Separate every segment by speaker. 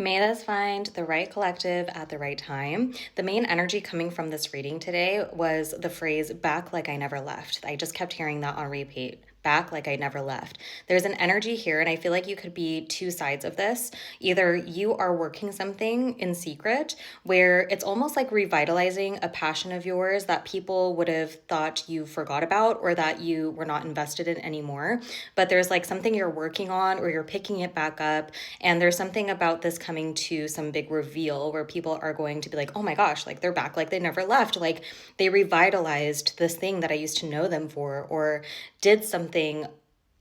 Speaker 1: May this find the right collective at the right time. The main energy coming from this reading today was the phrase back like I never left. I just kept hearing that on repeat. Back like I never left. There's an energy here, and I feel like you could be two sides of this. Either you are working something in secret where it's almost like revitalizing a passion of yours that people would have thought you forgot about or that you were not invested in anymore. But there's like something you're working on or you're picking it back up. And there's something about this coming to some big reveal where people are going to be like, oh my gosh, like they're back like they never left. Like they revitalized this thing that I used to know them for, or did something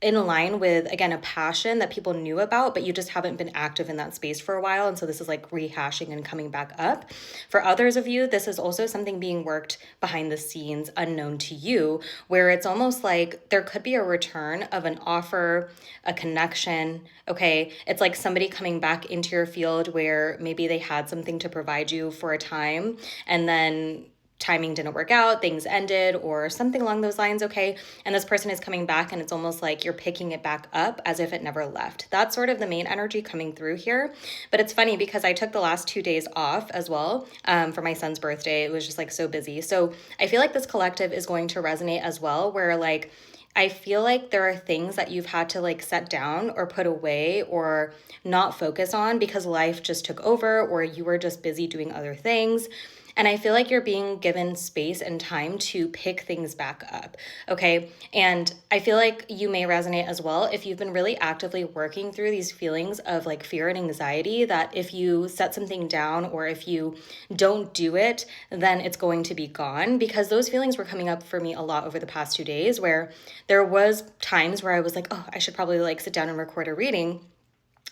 Speaker 1: in line with, again, a passion that people knew about, but you just haven't been active in that space for a while. And so this is like rehashing and coming back up. For others of you, this is also something being worked behind the scenes, unknown to you, where it's almost like there could be a return of an offer, a connection. Okay. It's like somebody coming back into your field where maybe they had something to provide you for a time, and then timing didn't work out, things ended, or something along those lines, okay? And this person is coming back, and it's almost like you're picking it back up as if it never left. That's sort of the main energy coming through here. But it's funny because I took the last 2 days off as well for my son's birthday. It was just like so busy. So I feel like this collective is going to resonate as well, where like, I feel like there are things that you've had to like set down or put away or not focus on because life just took over or you were just busy doing other things. And I feel like you're being given space and time to pick things back up. Okay. And I feel like you may resonate as well if you've been really actively working through these feelings of like fear and anxiety, that if you set something down or if you don't do it, then it's going to be gone. Because those feelings were coming up for me a lot over the past 2 days, where there was times where I was like, oh, I should probably like sit down and record a reading.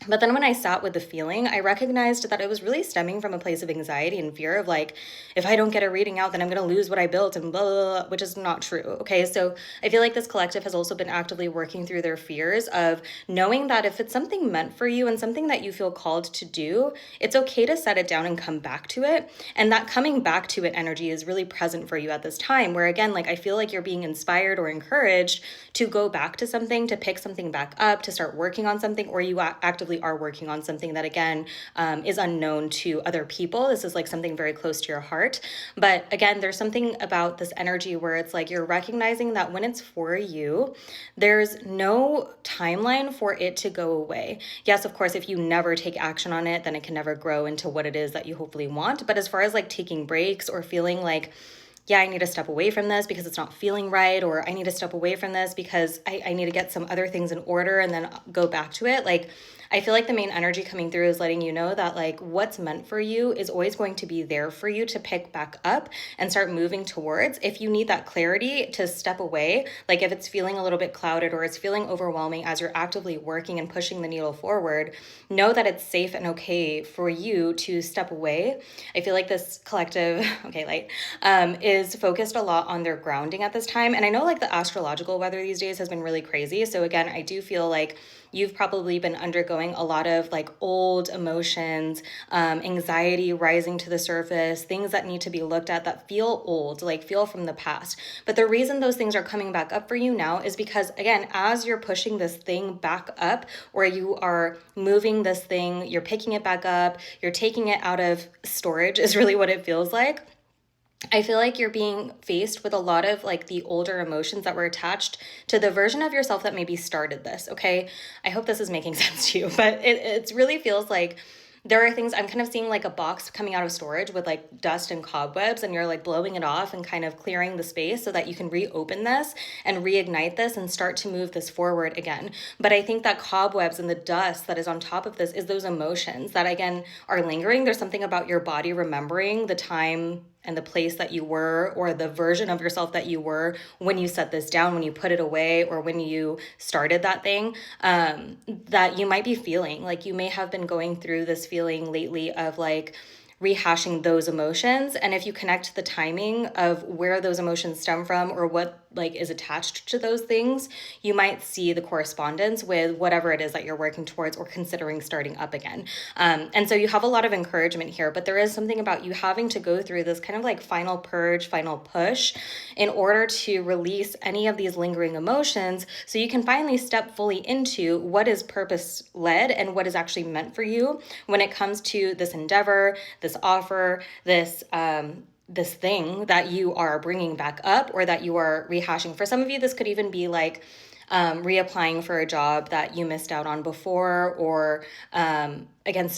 Speaker 1: But then when I sat with the feeling, I recognized that it was really stemming from a place of anxiety and fear of like, if I don't get a reading out, then I'm going to lose what I built and blah, blah, blah, which is not true. Okay. So I feel like this collective has also been actively working through their fears of knowing that if it's something meant for you and something that you feel called to do, it's okay to set it down and come back to it. And that coming back to it energy is really present for you at this time, where again, like I feel like you're being inspired or encouraged to go back to something, to pick something back up, to start working on something, or you actively are working on something that again is unknown to other people. This is like something very close to your heart. But again, there's something about this energy where it's like you're recognizing that when it's for you, there's no timeline for it to go away. Yes, of course, if you never take action on it, then it can never grow into what it is that you hopefully want. But as far as like taking breaks or feeling like, yeah, I need to step away from this because it's not feeling right, or I need to step away from this because I need to get some other things in order and then go back to it. Like, I feel like the main energy coming through is letting you know that like what's meant for you is always going to be there for you to pick back up and start moving towards. If you need that clarity to step away, like if it's feeling a little bit clouded or it's feeling overwhelming as you're actively working and pushing the needle forward, know that it's safe and okay for you to step away. I feel like this collective, okay, light, is focused a lot on their grounding at this time. And I know like the astrological weather these days has been really crazy. So again, I do feel like you've probably been undergoing a lot of like old emotions, anxiety rising to the surface, things that need to be looked at that feel old, like feel from the past. But the reason those things are coming back up for you now is because, again, as you're pushing this thing back up, or you are moving this thing, you're picking it back up, you're taking it out of storage is really what it feels like. I feel like you're being faced with a lot of like the older emotions that were attached to the version of yourself that maybe started this. Okay. I hope this is making sense to you, but it really feels like there are things I'm kind of seeing like a box coming out of storage with like dust and cobwebs, and you're like blowing it off and kind of clearing the space so that you can reopen this and reignite this and start to move this forward again. But I think that cobwebs and the dust that is on top of this is those emotions that again are lingering. There's something about your body remembering the time and the place that you were, or the version of yourself that you were when you set this down, when you put it away, or when you started that thing, that you might be feeling. Like you may have been going through this feeling lately of like rehashing those emotions. And if you connect the timing of where those emotions stem from or what like is attached to those things, you might see the correspondence with whatever it is that you're working towards or considering starting up again. And so you have a lot of encouragement here, but there is something about you having to go through this kind of like final purge, final push in order to release any of these lingering emotions so you can finally step fully into what is purpose led and what is actually meant for you when it comes to this endeavor, this offer, this thing that you are bringing back up or that you are rehashing. For some of you, this could even be like reapplying for a job that you missed out on before, or again,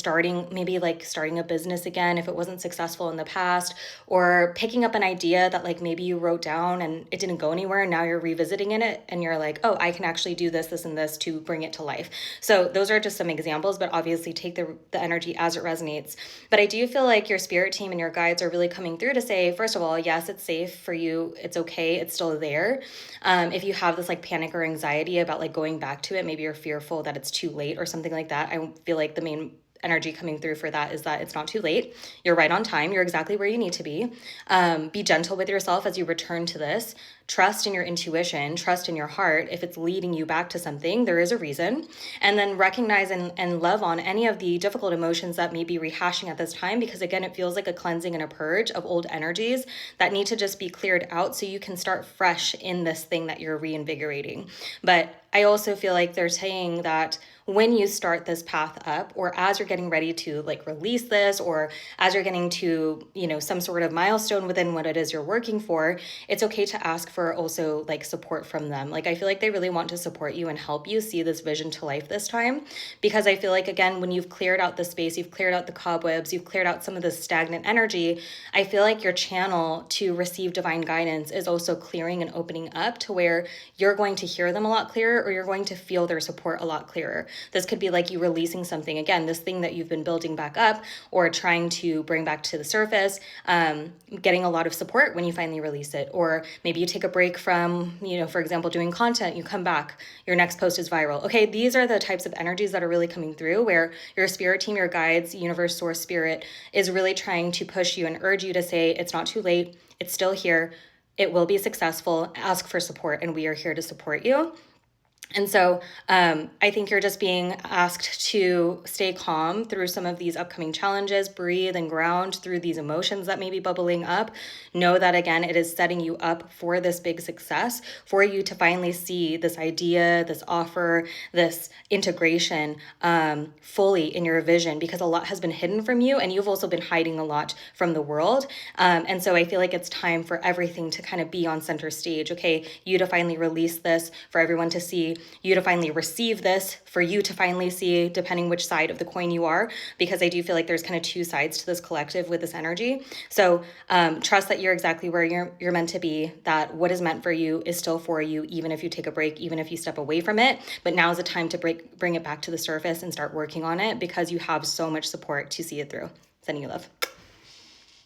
Speaker 1: maybe starting a business again if it wasn't successful in the past, or picking up an idea that like maybe you wrote down and it didn't go anywhere and now you're revisiting in it and you're like, oh, I can actually do this, this, and this to bring it to life. So those are just some examples, but obviously take the energy as it resonates. But I do feel like your spirit team and your guides are really coming through to say, first of all, yes, it's safe for you. It's okay. It's still there. If you have this like panic or anxiety about like going back to it, maybe you're fearful that it's too late or something like that. I feel like the main energy coming through for that is that it's not too late. You're right on time. You're exactly where you need to be. Be gentle with yourself as you return to this. Trust in your intuition, trust in your heart. If it's leading you back to something, there is a reason. And then recognize and love on any of the difficult emotions that may be rehashing at this time, because again, it feels like a cleansing and a purge of old energies that need to just be cleared out so you can start fresh in this thing that you're reinvigorating. But I also feel like they're saying that when you start this path up, or as you're getting ready to like release this, or as you're getting to, some sort of milestone within what it is you're working for, it's okay to ask for also like support from them. Like, I feel like they really want to support you and help you see this vision to life this time, because I feel like, again, when you've cleared out the space, you've cleared out the cobwebs, you've cleared out some of the stagnant energy, I feel like your channel to receive divine guidance is also clearing and opening up to where you're going to hear them a lot clearer, or you're going to feel their support a lot clearer. This could be like you releasing something, again, this thing that you've been building back up or trying to bring back to the surface, getting a lot of support when you finally release it. Or maybe you take a break from, for example, doing content, you come back, your next post is viral. Okay, these are the types of energies that are really coming through where your spirit team, your guides, universe, source, spirit is really trying to push you and urge you to say, it's not too late, it's still here, it will be successful, ask for support, and we are here to support you. And so I think you're just being asked to stay calm through some of these upcoming challenges, breathe and ground through these emotions that may be bubbling up. Know that, again, it is setting you up for this big success, for you to finally see this idea, this offer, this integration fully in your vision, because a lot has been hidden from you and you've also been hiding a lot from the world. And so I feel like it's time for everything to kind of be on center stage. Okay, you to finally release this for everyone to see, you to finally receive this, for you to finally see, depending which side of the coin you are, because I do feel like there's kind of two sides to this collective with this energy. So trust that you're exactly where you're meant to be, that what is meant for you is still for you, even if you take a break, even if you step away from it. But now is the time to bring it back to the surface and start working on it, because you have so much support to see it through. Sending you love.